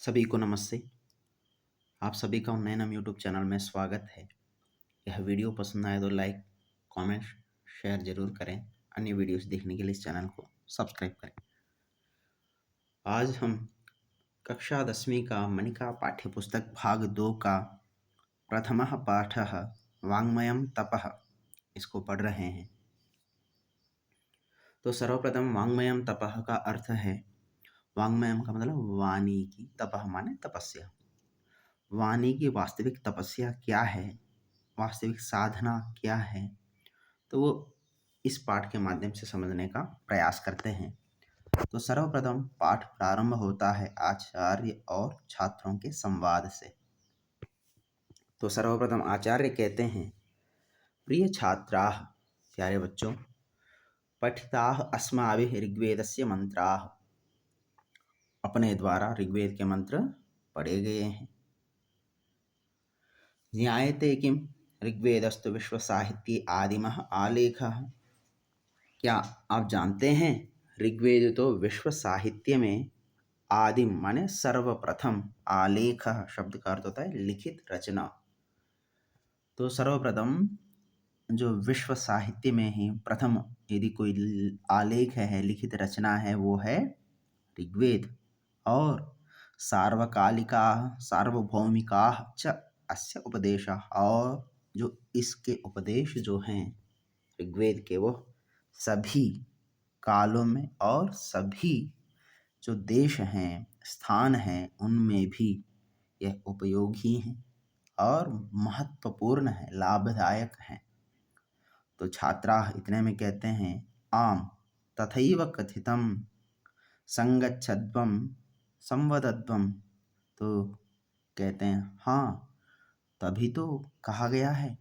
सभी को नमस्ते। आप सभी का उन्नयनम यूट्यूब चैनल में स्वागत है। यह वीडियो पसंद आए तो लाइक, कमेंट, शेयर ज़रूर करें। अन्य वीडियोस देखने के लिए इस चैनल को सब्सक्राइब करें। आज हम कक्षा 10वीं का मणिका पाठ्यपुस्तक भाग 2 का प्रथमः पाठः वाङ्मयं तपः इसको पढ़ रहे हैं। तो सर्वप्रथम वाङ्मयं तपः का अर्थ है, वाङ्मयम का मतलब वाणी की, तपः माने तपस्या। वाणी की वास्तविक तपस्या क्या है, वास्तविक साधना क्या है, तो वो इस पाठ के माध्यम से समझने का प्रयास करते हैं। तो सर्वप्रथम पाठ प्रारंभ होता है आचार्य और छात्रों के संवाद से। तो सर्वप्रथम आचार्य कहते हैं, प्रिय छात्राः, प्यारे बच्चों, पठिताः अस्माभिः ऋग्वेदस्य मंत्राः, अपने द्वारा ऋग्वेद के मंत्र पढ़े गए हैं। ज्ञायते किम ऋग्वेदस्तु विश्वसाहित्ये आदिमः आलेखः, क्या आप जानते हैं ऋग्वेद तो विश्व साहित्य में आदिम माने सर्वप्रथम, आलेख शब्द का अर्थ होता है लिखित रचना। तो सर्वप्रथम जो विश्व साहित्य में ही प्रथम यदि कोई आलेख है, लिखित रचना है, वो है ऋग्वेद। और सार्वकालिका सार्वभौमिका च अस्य उपदेश, और जो इसके उपदेश जो हैं ऋग्वेद के, वो सभी कालों में और सभी जो देश हैं, स्थान हैं, उनमें भी यह उपयोगी हैं और महत्वपूर्ण है, लाभदायक हैं। तो छात्रा इतने में कहते हैं, आम तथैव कथितम संगच्छध्वम संवदध्वम, तो कहते हैं हाँ, तभी तो कहा गया है,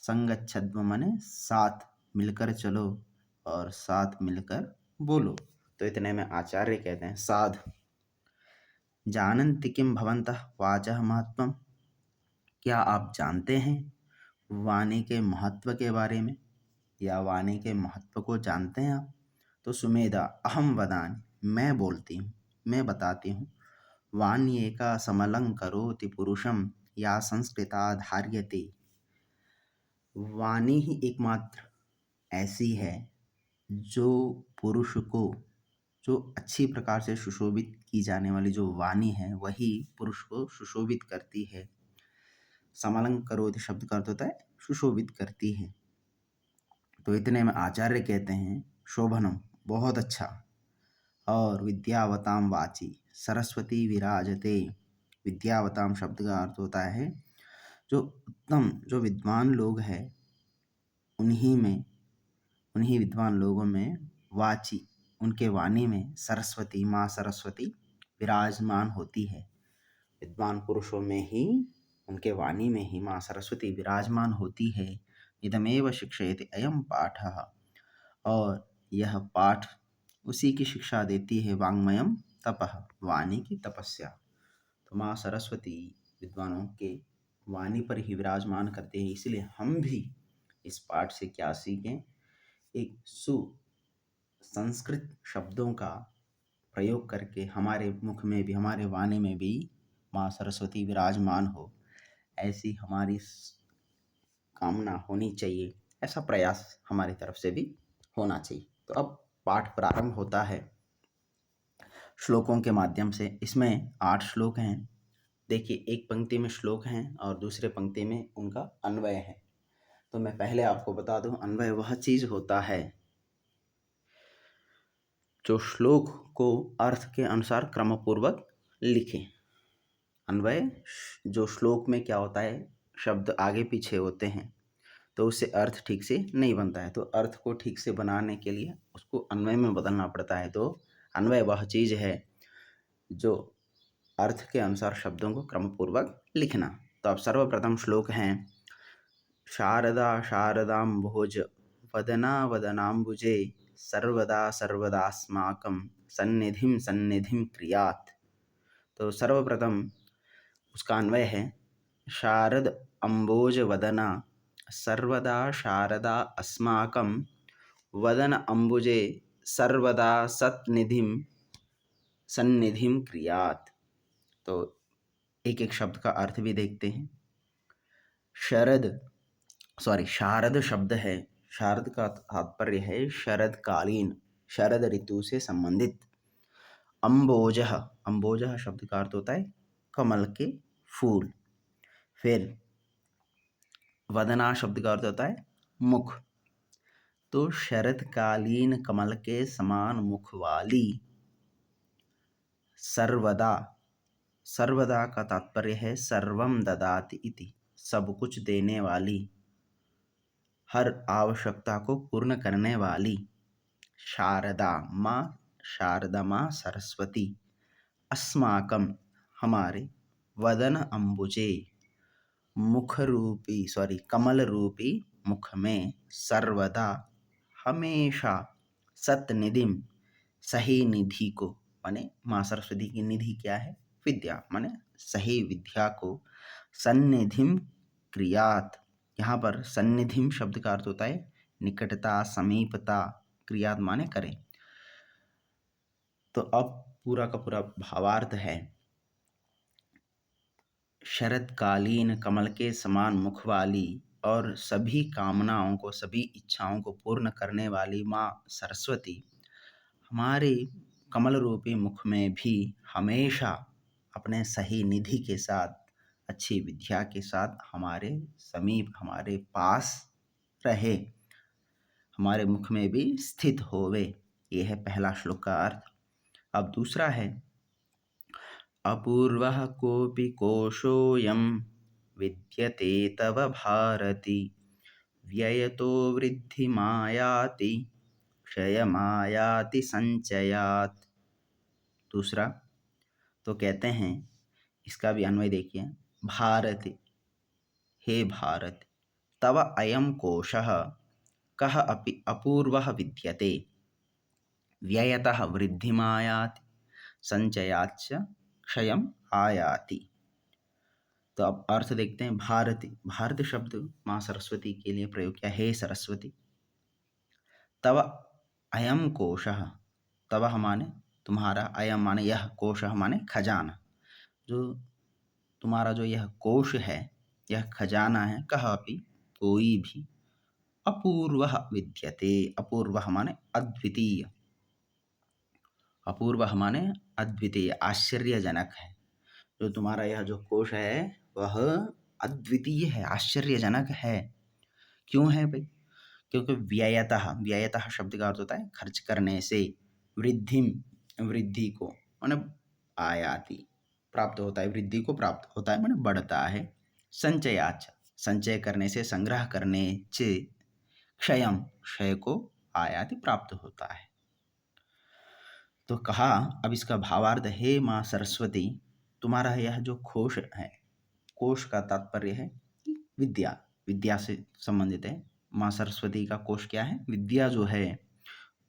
संगच्छध्वम माने साथ मिलकर चलो और साथ मिलकर बोलो। तो इतने में आचार्य कहते हैं, साध जानन्ति किं भवन्तः वाचः महत्वम, क्या आप जानते हैं वाणी के महत्व के बारे में, या वाणी के महत्व को जानते हैं आप? तो सुमेधा अहम वदामि, मैं बोलती हूँ, मैं बताती हूँ, वाण्येका समलं करोति पुरुषम या संस्कृता धार्यते, वाणी ही एकमात्र ऐसी है जो पुरुष को, जो अच्छी प्रकार से सुशोभित की जाने वाली जो वाणी है, वही पुरुष को सुशोभित करती है। समलं करोति शब्द का अर्थ होता है सुशोभित करती है। तो इतने में आचार्य कहते हैं, शोभनम बहुत अच्छा, और विद्यावताम वाची सरस्वती विराजते, विद्यावताम शब्द का अर्थ होता है जो उत्तम, जो विद्वान लोग हैं, उन्हीं विद्वान लोगों में वाची, उनके वाणी में सरस्वती, माँ सरस्वती विराजमान होती है। विद्वान पुरुषों में ही, उनके वाणी में ही माँ सरस्वती विराजमान होती है। इदमेव शिक्षयति अयम पाठः, और यह पाठ उसी की शिक्षा देती है, वाङ्मयम तपः, वाणी की तपस्या। तो माँ सरस्वती विद्वानों के वाणी पर ही विराजमान करते हैं, इसलिए हम भी इस पाठ से क्या सीखें, एक संस्कृत शब्दों का प्रयोग करके हमारे मुख में भी, हमारे वाणी में भी माँ सरस्वती विराजमान हो, ऐसी हमारी कामना होनी चाहिए, ऐसा प्रयास हमारी तरफ से भी होना चाहिए। तो अब पाठ प्रारंभ होता है श्लोकों के माध्यम से। इसमें 8 श्लोक हैं। देखिए, एक पंक्ति में श्लोक हैं और दूसरे पंक्ति में उनका अन्वय है। तो मैं पहले आपको बता दूं, अन्वय वह चीज़ होता है जो श्लोक को अर्थ के अनुसार क्रमपूर्वक लिखें। अन्वय जो श्लोक में क्या होता है, शब्द आगे पीछे होते हैं तो उससे अर्थ ठीक से नहीं बनता है, तो अर्थ को ठीक से बनाने के लिए उसको अन्वय में बदलना पड़ता है। तो अन्वय वह चीज़ है जो अर्थ के अनुसार शब्दों को क्रमपूर्वक लिखना। तो अब सर्वप्रथम श्लोक हैं, शारदा शारदाम्भोज वदना वदनाम्बुजे सर्वदा सर्वदास्माकं सन्निधिं सन्निधिं क्रियात्। तो सर्वप्रथम उसका अन्वय है, शारद अम्बोज वदना सर्वदा शारदा अस्माकं वदन अम्बुजे सर्वदा सन्निधिं सन्निधिं क्रियात्। तो एक एक शब्द का अर्थ भी देखते हैं। शारद शब्द है। शारद का तात्पर्य है शरदकालीन, शरद ऋतु से संबंधित। अम्बोजः, अम्बोजः शब्द का अर्थ होता है कमल के फूल। फिर वदना शब्द का अर्थ होता है मुख। तो शरदकालीन कमल के समान मुख वाली। सर्वदा, सर्वदा का तात्पर्य है सर्वम ददाति इति, सब कुछ देने वाली, हर आवश्यकता को पूर्ण करने वाली। शारदा माँ, शारदा माँ सरस्वती। अस्माकम हमारे, वदन अम्बुजे मुख रूपी कमल रूपी मुख में, सर्वदा हमेशा, सतनिधिम सही निधि को, माने माँ सरस्वती की निधि क्या है? विद्या, माने सही विद्या को। सन्निधिम क्रियात, यहाँ पर सन्निधिम शब्द का अर्थ होता है निकटता, समीपता। क्रियात माने करें। तो अब पूरा का पूरा भावार्थ है, शरदकालीन कमल के समान मुख वाली और सभी कामनाओं को, सभी इच्छाओं को पूर्ण करने वाली माँ सरस्वती हमारे कमल रूपी मुख में भी हमेशा अपने सही निधि के साथ, अच्छी विद्या के साथ हमारे समीप, हमारे पास रहे, हमारे मुख में भी स्थित होवे। ये है पहला श्लोक का अर्थ। अब दूसरा है, अपूर्वः कोऽपि कोशोऽयं विद्यते तव भारति, व्ययतो वृद्धिमायाति, क्षयमायाति संचयात्। दूसरा, तो कहते हैं, इसका भी अन्वय देखिए, भारति, हे भारत, तव अयं कोशः कः अपि अपूर्वः विद्यते, व्ययतः वृद्धिमायाति, संचयाच्च क्षयम आयाति। तो अब अर्थ देखते हैं। भारती, भारत शब्द माँ सरस्वती के लिए प्रयोग किया, हे सरस्वती। तव अयम कोशः, तव माने तुम्हारा, अयम माने यह, कोशः माने खजाना, जो तुम्हारा जो यह कोश है, यह खजाना है, कह अपि कोई भी, अपूर्वः विद्यते, अपूर्वः माने अद्वितीय, अपूर्वः माने अद्वितीय, आश्चर्यजनक है। जो तुम्हारा यह जो कोश है वह अद्वितीय है, आश्चर्यजनक है। क्यों है भाई? क्योंकि व्ययतः, व्ययतः शब्द का अर्थ होता है खर्च करने से, वृद्धिम, वृद्धि को माने आयाति, प्राप्त होता है, वृद्धि को प्राप्त होता है माने बढ़ता है। संचयाच, संचय करने से, संग्रह करने से, क्षयम, क्षय को आयाति, प्राप्त होता है। तो कहा अब इसका भावार्थ, हे माँ सरस्वती, तुम्हारा यह जो कोश है, कोश का तात्पर्य है विद्या, विद्या से संबंधित है। माँ सरस्वती का कोश क्या है? विद्या जो है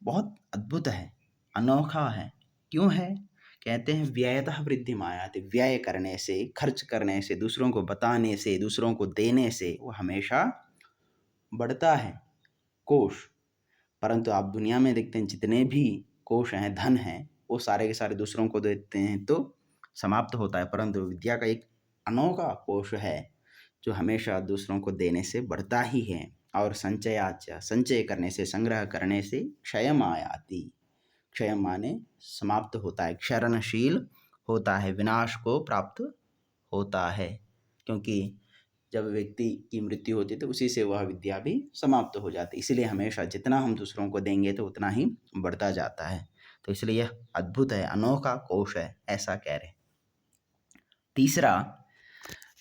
बहुत अद्भुत है, अनोखा है। क्यों है? कहते हैं व्ययतः वृद्धि मायाति, व्यय करने से, खर्च करने से, दूसरों को बताने से, दूसरों को देने से वो हमेशा बढ़ता है कोश। परंतु आप दुनिया में देखते हैं जितने भी कोश हैं, धन हैं, वो सारे के सारे दूसरों को देते हैं तो समाप्त होता है। परंतु विद्या का एक अनोखा कोश है जो हमेशा दूसरों को देने से बढ़ता ही है। और संचयाच, संचय करने से, संग्रह करने से, क्षयम आयाति, क्षय माने समाप्त होता है, क्षरणशील होता है, विनाश को प्राप्त होता है। क्योंकि जब व्यक्ति की मृत्यु होती है तो उसी से वह विद्या भी समाप्त हो जाती है। इसलिए हमेशा जितना हम दूसरों को देंगे तो उतना ही बढ़ता जाता है। तो इसलिए यह अद्भुत है, अनोखा कोश है, ऐसा कह रहे। तीसरा,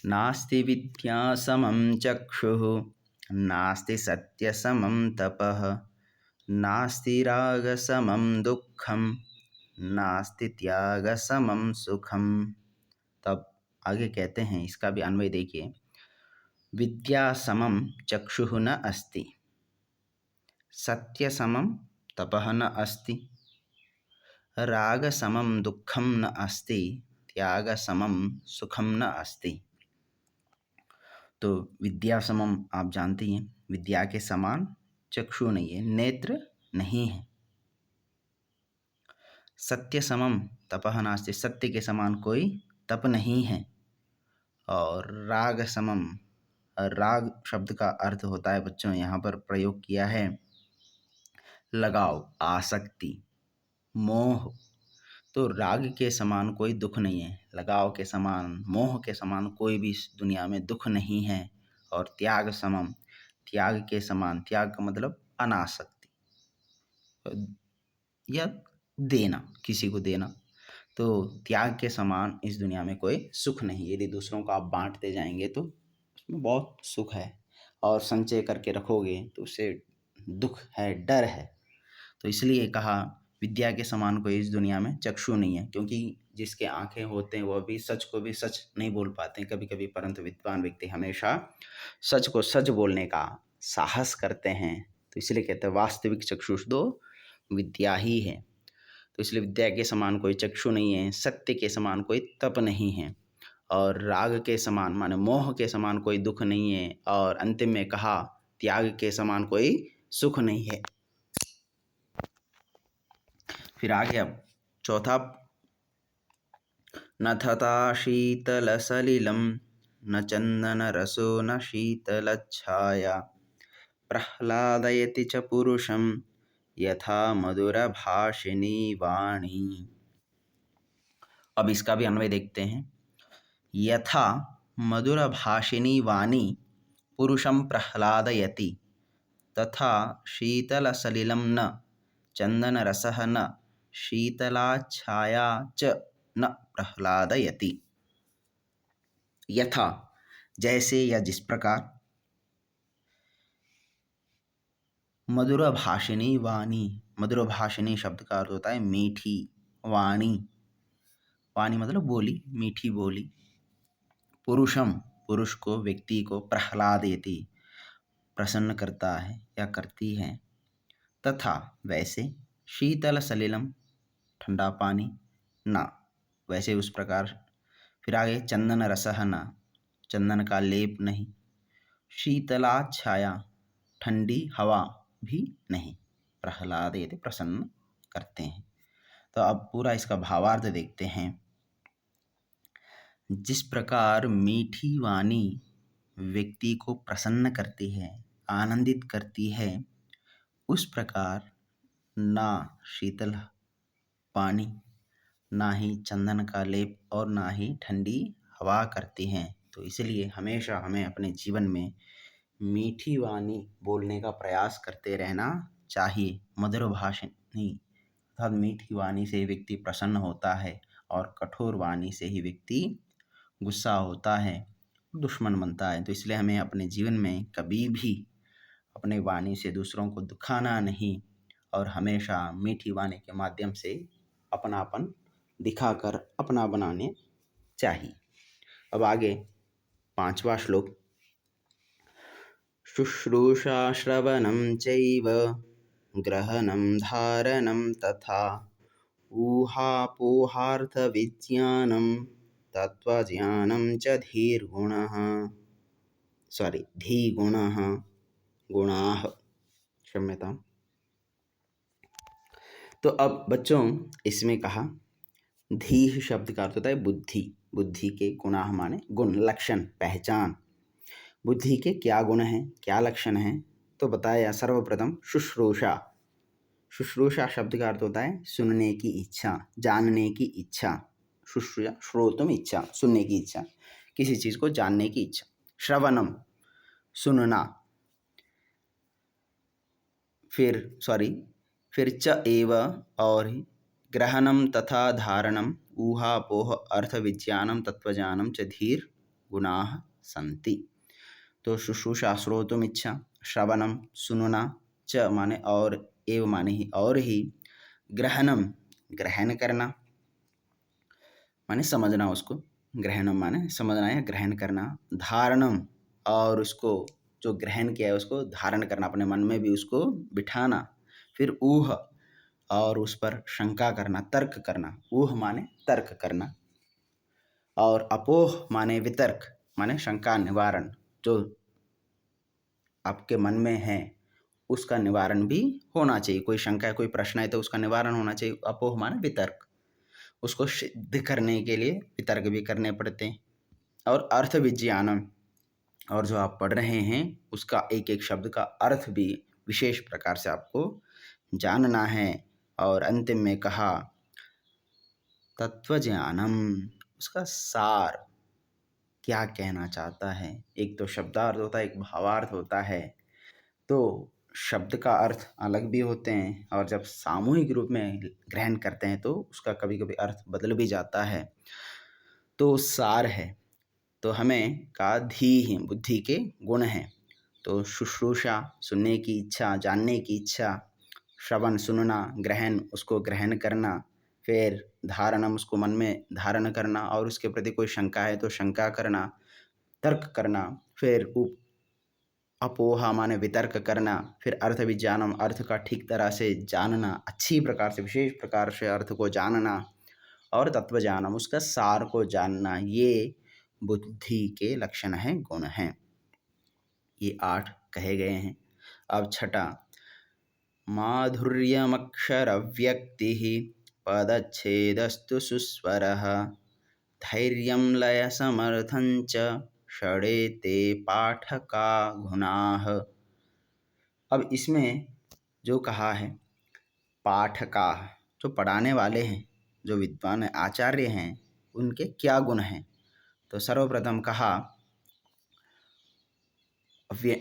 नास्ति विद्या समं चक्षुः, नास्ति सत्य समं तपः, नास्ति राग समं दुःखं, नास्ति त्याग समं सुखम। तब आगे कहते हैं, इसका भी अन्वय देखिए, विद्या समं चक्षुः न अस्ति, सत्य समं तपः न अस्ति, राग समं दुःखं न अस्ति, त्याग समं सुखम न अस्ति। तो विद्या समम आप जानती हैं, विद्या के समान चक्षु नहीं है, नेत्र नहीं है। सत्य समम तपः नास्ति, सत्य के समान कोई तप नहीं है। और राग समम, राग शब्द का अर्थ होता है बच्चों, यहाँ पर प्रयोग किया है लगाव, आसक्ति, मोह। तो राग के समान कोई दुख नहीं है, लगाव के समान, मोह के समान कोई भी इस दुनिया में दुख नहीं है। और त्याग समम, त्याग के समान, त्याग का मतलब अनासक्ति या देना, किसी को देना। तो त्याग के समान इस दुनिया में कोई सुख नहीं। यदि दूसरों को आप बांटते जाएंगे तो उसमें बहुत सुख है, और संचय करके रखोगे तो उससे दुख है, डर है। तो इसलिए कहा विद्या के समान कोई इस दुनिया में चक्षु नहीं है, क्योंकि जिसके आंखें होते हैं वह भी सच को भी सच नहीं बोल पाते हैं कभी कभी, परंतु विद्वान व्यक्ति हमेशा सच को सच बोलने का साहस करते हैं। तो इसलिए कहते हैं वास्तविक चक्षुष दो विद्या ही है। तो इसलिए विद्या के समान कोई चक्षु नहीं है, सत्य के समान कोई तप नहीं है, और राग के समान माने मोह के समान कोई दुख नहीं है, और अंतिम में कहा त्याग के समान कोई सुख नहीं है। फिर आगे अब चौथा, न तथा शीतल सलिलम न चंदन रसो न शीतल छाया प्रह्लादयति च पुरुषम यथा मधुर भाषिणी वाणी। अब इसका भी अन्वय देखते हैं। यथा मधुर भाषिणी वाणी पुरुषम प्रह्लादयति तथा शीतल सलिलम न चंदन रसः न शीतला छाया च न प्रह्लादयति। यथा जैसे या जिस प्रकार, मधुर भाषिणी वाणी, मधुर भाषिणी शब्द का अर्थ होता है मीठी वाणी, वाणी मतलब बोली, मीठी बोली। पुरुषम, पुरुष को, व्यक्ति को, प्रह्लादयति प्रसन्न करता है या करती है। तथा वैसे, शीतल सलिलम ठंडा पानी, ना वैसे उस प्रकार। फिर आगे चंदन रसः न, चंदन का लेप नहीं। शीतला छाया, ठंडी हवा भी नहीं। प्रह्लादयति प्रसन्न करते हैं। तो अब पूरा इसका भावार्थ देखते हैं। जिस प्रकार मीठी वाणी व्यक्ति को प्रसन्न करती है, आनंदित करती है, उस प्रकार ना शीतल पानी, ना ही चंदन का लेप और ना ही ठंडी हवा करती हैं। तो इसलिए हमेशा हमें अपने जीवन में मीठी वाणी बोलने का प्रयास करते रहना चाहिए। मधुर भाषिणी अर्थात मीठी वाणी से ही व्यक्ति प्रसन्न होता है, और कठोर वाणी से ही व्यक्ति गुस्सा होता है, दुश्मन बनता है। तो इसलिए हमें अपने जीवन में कभी भी अपने वाणी से दूसरों को दुखाना नहीं, और हमेशा मीठी वाणी के माध्यम से अपनापन दिखाकर अपना बनाने चाहिए। अब आगे पांचवा श्लोक। शुश्रूषा श्रवणं चैव ग्रहणं धारणं तथा ऊहापोहार्थविज्ञानं तत्त्वज्ञानं च धीगुणः गुणाः, क्षम्यतां। तो अब बच्चों इसमें कहा धीह शब्द का अर्थ होता है बुद्धि, बुद्धि के गुणाः माने गुण, लक्षण, पहचान। बुद्धि के क्या गुण हैं, क्या लक्षण हैं, तो बताया सर्वप्रथम शुश्रूषा। शुश्रूषा शब्द का अर्थ होता है सुनने की इच्छा, जानने की इच्छा। शुश्रूषा श्रोतुम इच्छा, सुनने की इच्छा, किसी चीज को जानने की इच्छा। श्रवणम सुनना, फिर च एव और ग्रहणम तथा धारणम ऊहापोह अर्थ विज्ञानम तत्वज्ञानम च धीर गुणाः सन्ति। तो शुश्रूषा श्रोतुम इच्छा, श्रवणम सुनना, च माने और, एव माने ही और ही, ग्रहणम ग्रहण करना माने समझना उसको, ग्रहणम माने समझना या ग्रहण करना। धारणम और उसको जो ग्रहण किया है उसको धारण करना, अपने मन में भी उसको बिठाना। फिर ऊह और उस पर शंका करना, तर्क करना। ऊह माने तर्क करना, और अपोह माने वितर्क माने शंका निवारण। जो आपके मन में है उसका निवारण भी होना चाहिए। कोई शंका है, कोई प्रश्न है तो उसका निवारण होना चाहिए। अपोह माने वितर्क, उसको सिद्ध करने के लिए वितर्क भी करने पड़ते हैं। और अर्थ विज्ञानम, और जो आप पढ़ रहे हैं उसका एक एक शब्द का अर्थ भी विशेष प्रकार से आपको जानना है। और अंतिम में कहा तत्वज्ञानम, उसका सार क्या कहना चाहता है। एक तो शब्दार्थ होता है, एक भावार्थ होता है। तो शब्द का अर्थ अलग भी होते हैं और जब सामूहिक रूप में ग्रहण करते हैं तो उसका कभी कभी अर्थ बदल भी जाता है। तो सार है, तो हमें का धी ही बुद्धि के गुण हैं। तो शुश्रूषा सुनने की इच्छा, जानने की इच्छा, श्रवण सुनना, ग्रहण उसको ग्रहण करना, फिर धारणम उसको मन में धारण करना और उसके प्रति कोई शंका है तो शंका करना, तर्क करना, फिर अपोहा माने वितर्क करना, फिर अर्थ विज्ञानम अर्थ का ठीक तरह से जानना, अच्छी प्रकार से विशेष प्रकार से अर्थ को जानना, और तत्वज्ञानम उसका सार को जानना। ये बुद्धि के लक्षण हैं, गुण हैं। ये 8 कहे गए हैं। अब छठा, माधुर्यमक्षर व्यक्ति पदच्छेदस्तु सुस्वरः धैर्यं लय समर्थंच षडेते पाठका गुणाः। अब इसमें जो कहा है पाठका, जो पढ़ाने वाले हैं, जो विद्वान आचार्य हैं, उनके क्या गुण हैं। तो सर्वप्रथम कहा,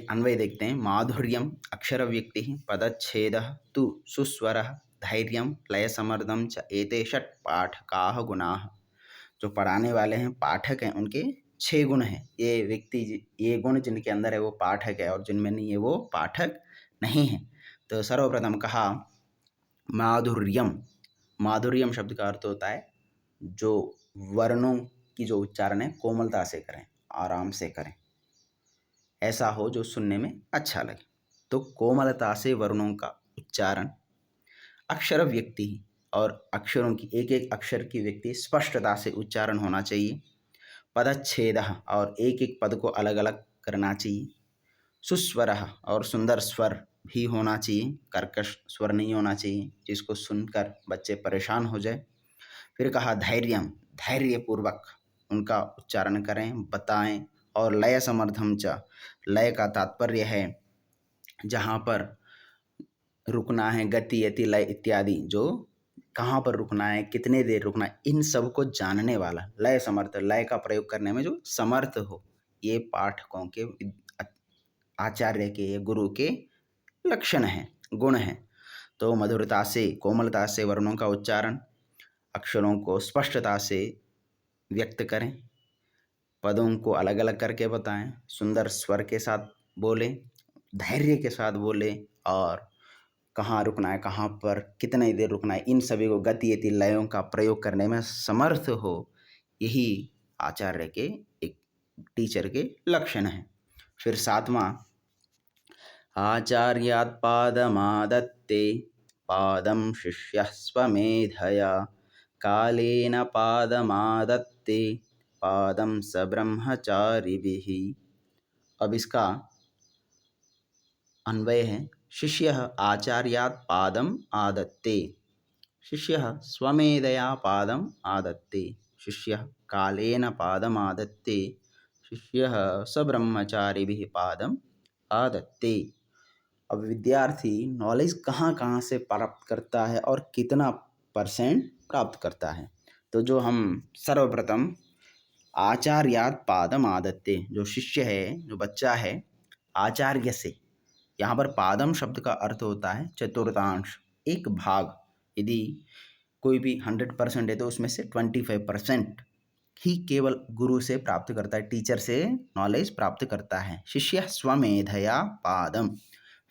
अन्वय देखते हैं। माधुर्यम अक्षर व्यक्ति पदच्छेद तु सुस्वर धैर्य लय समर्थम च एते षट पाठका गुणाः। जो पढ़ाने वाले हैं, पाठक हैं, उनके 6 गुण हैं। ये व्यक्ति, ये गुण जिनके अंदर है वो पाठक है और जिनमें नहीं है वो पाठक नहीं है। तो सर्वप्रथम कहा माधुर्यम। माधुर्यम शब्द का अर्थ होता है जो वर्णों की जो उच्चारण है कोमलता से करें, आराम से करें, ऐसा हो जो सुनने में अच्छा लगे। तो कोमलता से वर्णों का उच्चारण। अक्षर व्यक्ति, और अक्षरों की एक एक अक्षर की व्यक्ति स्पष्टता से उच्चारण होना चाहिए। पदच्छेद, और एक एक पद को अलग अलग करना चाहिए। सुस्वर, और सुंदर स्वर भी होना चाहिए, कर्कश स्वर नहीं होना चाहिए जिसको सुनकर बच्चे परेशान हो जाए। फिर कहा धैर्यम, धैर्यपूर्वक उनका उच्चारण करें, बताएं। और लय समर्थम च, लय का तात्पर्य है जहाँ पर रुकना है, गति यति लय इत्यादि, जो कहाँ पर रुकना है, कितने देर रुकना है, इन सब को जानने वाला लय समर्थ, लय का प्रयोग करने में जो समर्थ हो। ये पाठकों के, आचार्य के, ये गुरु के लक्षण हैं, गुण हैं। तो मधुरता से, कोमलता से वर्णों का उच्चारण, अक्षरों को स्पष्टता से व्यक्त करें, पदों को अलग अलग करके बताएं, सुंदर स्वर के साथ बोलें, धैर्य के साथ बोलें, और कहाँ रुकना है, कहाँ पर कितनी देर रुकना है, इन सभी को गति यति लयों का प्रयोग करने में समर्थ हो। यही आचार्य के, एक टीचर के लक्षण हैं। फिर 7वां, आचार्यात् पादमादत्ते पादं शिष्यः स्वमेधया कालेन पादमादत्ते पादं स ब्रह्मचारिभिः। अब इसका अन्वय है, शिष्यः आचार्यात् पादम आदत्ते, शिष्यः स्वमेधया पादम आदत्ते, शिष्यः कालेन पादम आदत्ते, शिष्यः स ब्रह्मचारिभिः पादम आदत्ते। अब विद्यार्थी नॉलेज कहाँ कहाँ से प्राप्त करता है और कितना % प्राप्त करता है। तो जो हम सर्वप्रथम आचार्यात् पादम आदत्ते, जो शिष्य है, जो बच्चा है, आचार्य से, यहाँ पर पादम शब्द का अर्थ होता है चतुर्थांश, एक भाग। यदि कोई भी 100% है तो उसमें से 25% ही केवल गुरु से प्राप्त करता है, टीचर से नॉलेज प्राप्त करता है। शिष्य स्वमेधया पादम,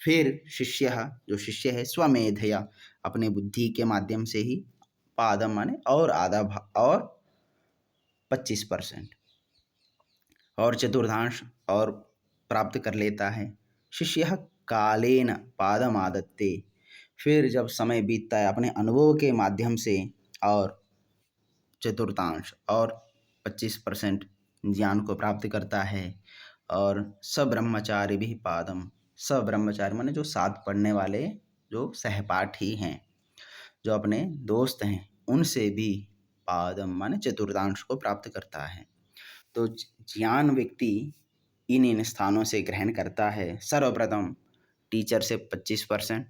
फिर शिष्य, जो शिष्य है, स्वमेधया अपने बुद्धि के माध्यम से ही, पादम माने और आधा भाग, और 25% और चतुर्थांश और प्राप्त कर लेता है। शिष्य कालेन पादम आदत्ते, फिर जब समय बीतता है अपने अनुभव के माध्यम से, और चतुर्थांश और 25% ज्ञान को प्राप्त करता है। और सब्रह्मचारी भी पादम, सब्रह्मचारी माने जो साथ पढ़ने वाले, जो सहपाठी हैं, जो अपने दोस्त हैं, उनसे भी पादम माने चतुर्थांश को प्राप्त करता है। तो ज्ञान व्यक्ति इन स्थानों से ग्रहण करता है। सर्वप्रथम टीचर से 25%,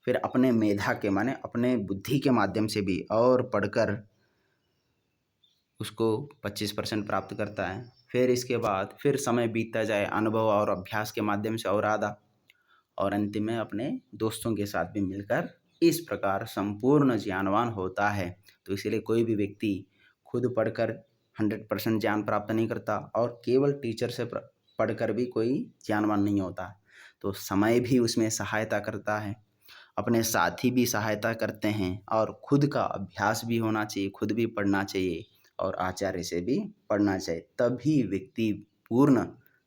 फिर अपने मेधा के माने अपने बुद्धि के माध्यम से भी और पढ़कर उसको 25% प्राप्त करता है। फिर इसके बाद फिर समय बीतता जाए अनुभव और अभ्यास के माध्यम से और आधा, और अंतिम में अपने दोस्तों के साथ भी मिलकर इस प्रकार संपूर्ण ज्ञानवान होता है। तो इसीलिए कोई भी व्यक्ति खुद पढ़कर 100% ज्ञान प्राप्त नहीं करता और केवल टीचर से पढ़कर भी कोई ज्ञानवान नहीं होता। तो समय भी उसमें सहायता करता है, अपने साथी भी सहायता करते हैं और खुद का अभ्यास भी होना चाहिए, खुद भी पढ़ना चाहिए और आचार्य से भी पढ़ना चाहिए। तभी व्यक्ति पूर्ण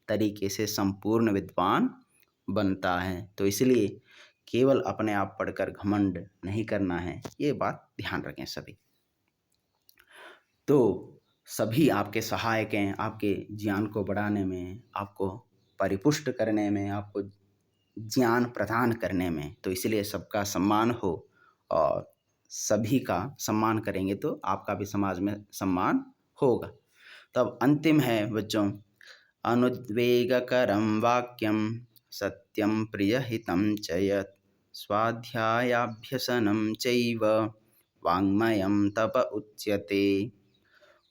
तरीके से संपूर्ण विद्वान बनता है। तो इसलिए केवल अपने आप पढ़कर घमंड नहीं करना है, ये बात ध्यान रखें सभी। तो सभी आपके सहायक हैं, आपके ज्ञान को बढ़ाने में, आपको परिपुष्ट करने में, आपको ज्ञान प्रदान करने में। तो इसलिए सबका सम्मान हो और सभी का सम्मान करेंगे तो आपका भी समाज में सम्मान होगा। तब अंतिम है बच्चों, अनुद्वेगकरं वाक्यं सत्यं प्रियहितं च यत् स्वाध्यायाभ्यसनं चैव वाङ्मयं तप उच्यते।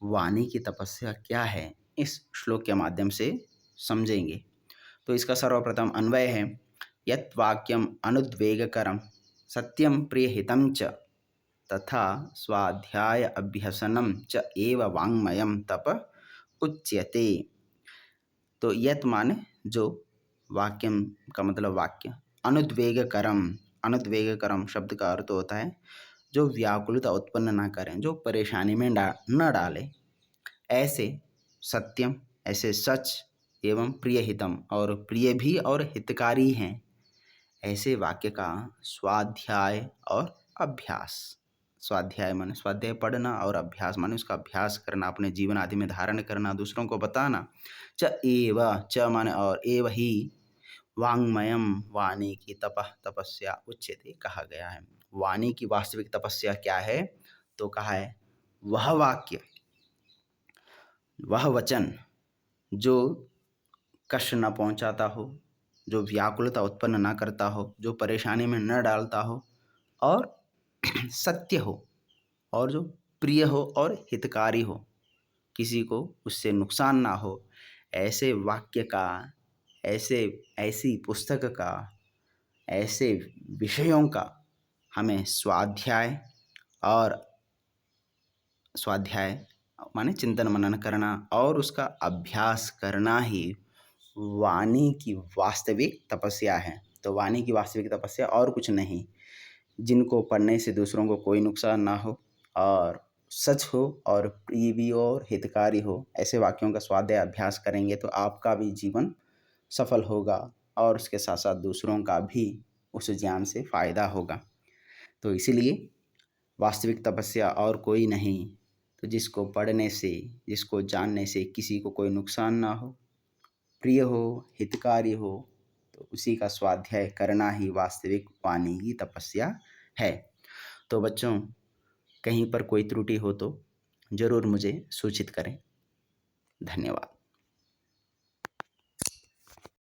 वाणी की तपस्या क्या है, इस श्लोक के माध्यम से समझेंगे। तो इसका सर्वप्रथम अन्वय है, यत् वाक्यम अनुद्वेगकरं सत्यं प्रियहितं च तथा स्वाध्याय अभ्यसनं च एव वाङ्मयं तप उच्यते। तो यत् माने जो, वाक्यम का मतलब वाक्य, अनुद्वेगकरम, अनुद्वेगकरम शब्द का अर्थ होता है जो व्याकुलता उत्पन्न ना करें, जो परेशानी में न डाले, ऐसे सत्यम, ऐसे सच, एवं प्रियहितम, और प्रिय भी और हितकारी हैं, ऐसे वाक्य का स्वाध्याय और अभ्यास। स्वाध्याय माने स्वाध्याय पढ़ना और अभ्यास माने उसका अभ्यास करना, अपने जीवन आदि में धारण करना, दूसरों को बताना। च एव, च माने और, एव ही, वाङ्मयम, वाणी की तपस्या उच्यते कहा गया है। वाणी की वास्तविक तपस्या क्या है, तो कहा है वह वाक्य, वह वचन जो कष्ट न पहुंचाता हो, जो व्याकुलता उत्पन्न न करता हो, जो परेशानी में न डालता हो और सत्य हो और जो प्रिय हो और हितकारी हो, किसी को उससे नुकसान ना हो, ऐसे वाक्य का, ऐसी पुस्तक का, ऐसे विषयों का हमें स्वाध्याय माने चिंतन मनन करना और उसका अभ्यास करना ही वाणी की वास्तविक तपस्या है। तो वाणी की वास्तविक तपस्या और कुछ नहीं, जिनको पढ़ने से दूसरों को कोई नुकसान ना हो और सच हो और प्रिय भी हो और हितकारी हो, ऐसे वाक्यों का स्वाध्याय अभ्यास करेंगे तो आपका भी जीवन सफल होगा और उसके साथ साथ दूसरों का भी उस ज्ञान से फायदा होगा। तो इसीलिए वास्तविक तपस्या और कोई नहीं, तो जिसको पढ़ने से, जिसको जानने से किसी को कोई नुकसान ना हो, प्रिय हो, हितकारी हो, तो उसी का स्वाध्याय करना ही वास्तविक वाणी की तपस्या है। तो बच्चों, कहीं पर कोई त्रुटि हो तो ज़रूर मुझे सूचित करें। धन्यवाद।